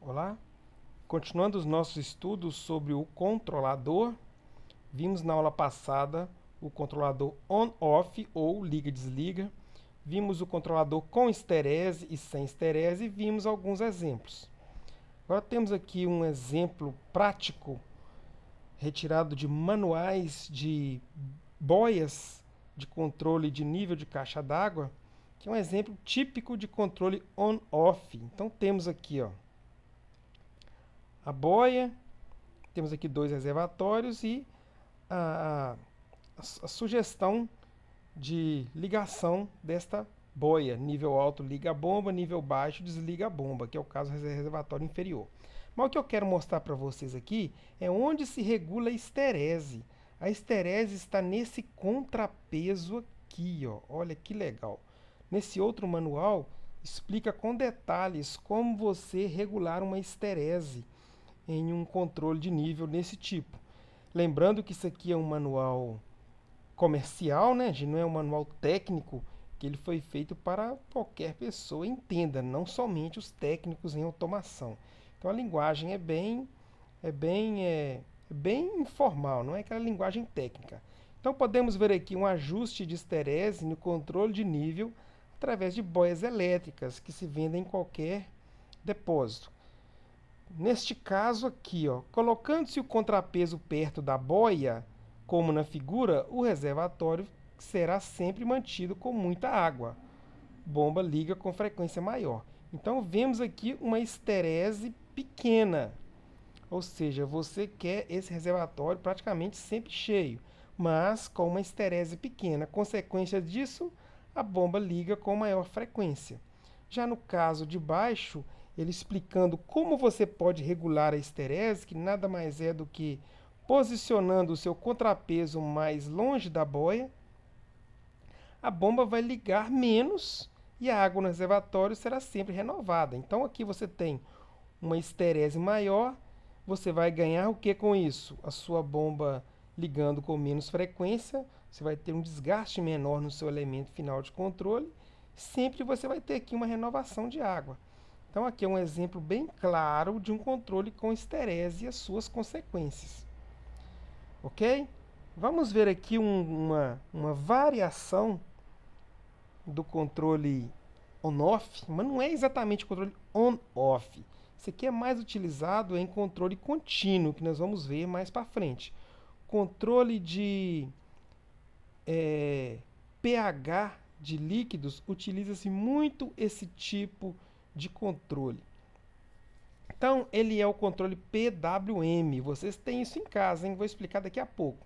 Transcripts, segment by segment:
Olá, continuando os nossos estudos sobre o controlador, vimos na aula passada o controlador on-off ou liga-desliga, vimos o controlador com esterese e sem esterese e vimos alguns exemplos. Agora temos aqui um exemplo prático retirado de manuais de boias de controle de nível de caixa d'água, que é um exemplo típico de controle on-off. Então temos aqui, a boia, temos aqui dois reservatórios e a, a sugestão de ligação desta boia. Nível alto liga a bomba, nível baixo desliga a bomba, que é o caso do reservatório inferior. Mas o que eu quero mostrar para vocês aqui é onde se regula a esterese. A esterese está nesse contrapeso aqui, ó. Olha que legal. Nesse outro manual explica com detalhes como você regular uma esterese em um controle de nível nesse tipo. Lembrando que isso aqui é um manual comercial, né? Não é um manual técnico, que ele foi feito para qualquer pessoa entenda, não somente os técnicos em automação. Então a linguagem é bem informal, não é aquela linguagem técnica. Então podemos ver aqui um ajuste de esterese no controle de nível através de boias elétricas que se vendem em qualquer depósito. Neste caso aqui, colocando-se o contrapeso perto da boia, como na figura, o reservatório será sempre mantido com muita água. Bomba liga com frequência maior. Então vemos aqui uma esterese pequena, ou seja, você quer esse reservatório praticamente sempre cheio, mas com uma esterese pequena. Consequência disso, a bomba liga com maior frequência. Já no caso de baixo, ele explicando como você pode regular a esterese, que nada mais é do que posicionando o seu contrapeso mais longe da boia, a bomba vai ligar menos e a água no reservatório será sempre renovada. Então aqui você tem uma esterese maior, você vai ganhar o que com isso? A sua bomba ligando com menos frequência, você vai ter um desgaste menor no seu elemento final de controle, sempre você vai ter aqui uma renovação de água. Então aqui é um exemplo bem claro de um controle com esterese e as suas consequências. Ok? Vamos ver aqui uma variação do controle on-off, mas não é exatamente controle on-off. Isso aqui é mais utilizado em controle contínuo, que nós vamos ver mais para frente. Controle de pH de líquidos, utiliza-se muito esse tipo de controle. Então, ele é o controle PWM. Vocês têm isso em casa, hein? Vou explicar daqui a pouco.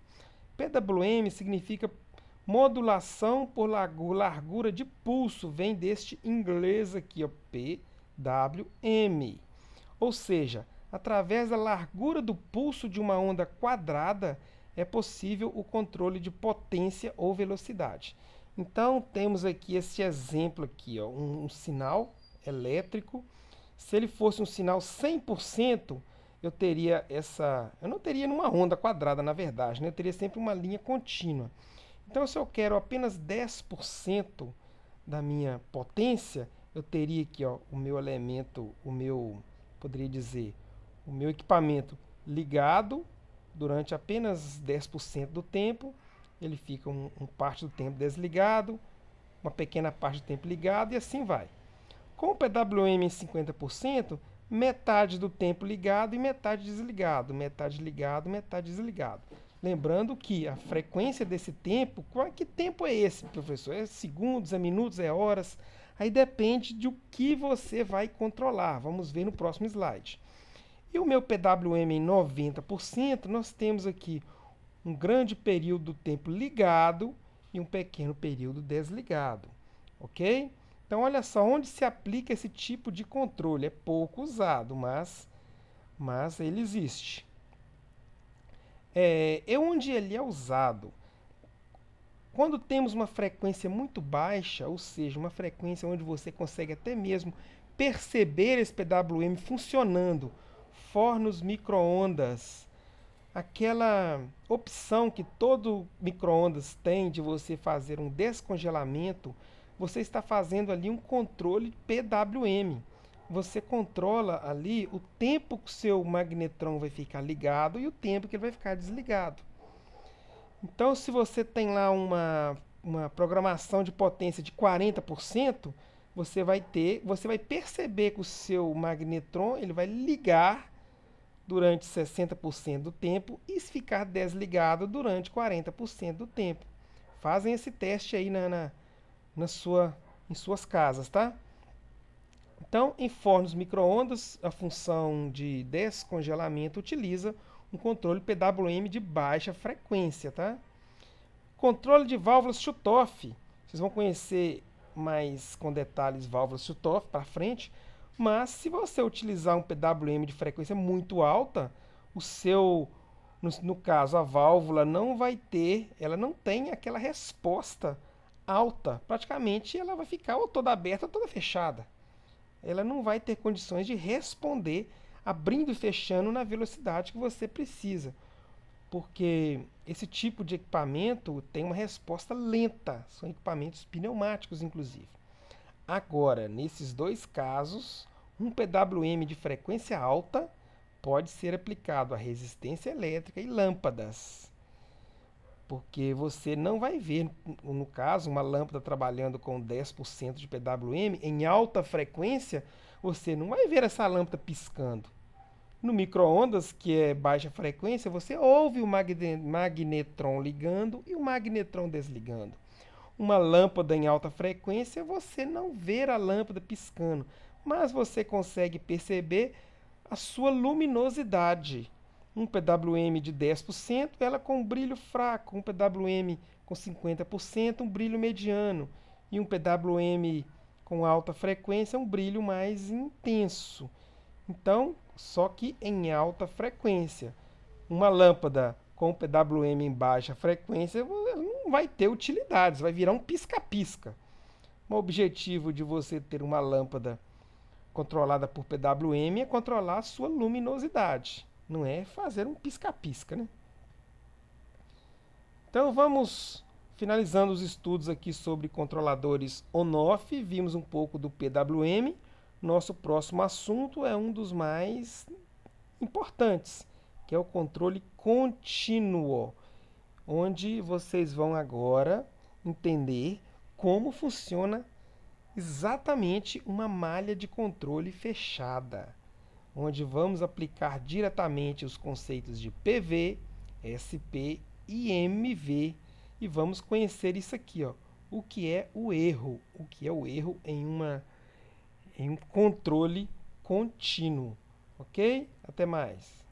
PWM significa modulação por largura de pulso. Vem deste inglês aqui, PWM. Ou seja, através da largura do pulso de uma onda quadrada, é possível o controle de potência ou velocidade. Então, temos aqui esse exemplo aqui, um sinal elétrico. Se ele fosse um sinal 100%, eu não teria numa onda quadrada, na verdade, né? Eu teria sempre uma linha contínua. Então, se eu quero apenas 10% da minha potência, eu teria aqui, o meu elemento, poderia dizer, o meu equipamento ligado durante apenas 10% do tempo, ele fica uma parte do tempo desligado, uma pequena parte do tempo ligado e assim vai. Com o PWM em 50%, metade do tempo ligado e metade desligado, metade ligado, metade desligado. Lembrando que a frequência desse tempo, que tempo é esse, professor? É segundos, é minutos, é horas? Aí depende de o que você vai controlar. Vamos ver no próximo slide. E o meu PWM em 90%, nós temos aqui um grande período do tempo ligado e um pequeno período desligado. Ok? Então, olha só, onde se aplica esse tipo de controle. É pouco usado, mas ele existe. Onde ele é usado? Quando temos uma frequência muito baixa, ou seja, uma frequência onde você consegue até mesmo perceber esse PWM funcionando, fornos micro-ondas, aquela opção que todo micro-ondas tem de você fazer um descongelamento, você está fazendo ali um controle PWM. você controla ali o tempo que o seu magnetron vai ficar ligado e o tempo que ele vai ficar desligado. Então, se você tem lá uma programação de potência de 40%, você vai perceber que o seu magnetron ele vai ligar durante 60% do tempo e ficar desligado durante 40% do tempo. Fazem esse teste aí na sua, em suas casas, tá? Então, em fornos micro-ondas, a função de descongelamento utiliza um controle PWM de baixa frequência, tá? Controle de válvulas Shutoff. Vocês vão conhecer mais com detalhes válvulas Shutoff para frente, mas se você utilizar um PWM de frequência muito alta, o seu, no caso, a válvula não vai ter, ela não tem aquela resposta alta. Praticamente ela vai ficar ou toda aberta ou toda fechada. Ela não vai ter condições de responder abrindo e fechando na velocidade que você precisa, porque esse tipo de equipamento tem uma resposta lenta, são equipamentos pneumáticos, inclusive. Agora, nesses dois casos, um PWM de frequência alta pode ser aplicado a resistência elétrica e lâmpadas, porque você não vai ver, no caso, uma lâmpada trabalhando com 10% de PWM em alta frequência, você não vai ver essa lâmpada piscando. No micro-ondas, que é baixa frequência, você ouve o magnetron ligando e o magnetron desligando. Uma lâmpada em alta frequência, você não vê a lâmpada piscando, mas você consegue perceber a sua luminosidade. Um PWM de 10%, ela com um brilho fraco, um PWM com 50%, um brilho mediano, e um PWM com alta frequência, um brilho mais intenso. Então, só que em alta frequência. Uma lâmpada com PWM em baixa frequência não vai ter utilidades, vai virar um pisca-pisca. O objetivo de você ter uma lâmpada controlada por PWM é controlar a sua luminosidade, não é fazer um pisca-pisca, né? Então vamos finalizando os estudos aqui sobre controladores on-off, vimos um pouco do PWM. Nosso próximo assunto é um dos mais importantes, que é o controle contínuo, onde vocês vão agora entender como funciona exatamente uma malha de controle fechada, onde vamos aplicar diretamente os conceitos de PV, SP e MV e vamos conhecer isso aqui, ó, o que é o erro em um controle contínuo, ok? Até mais.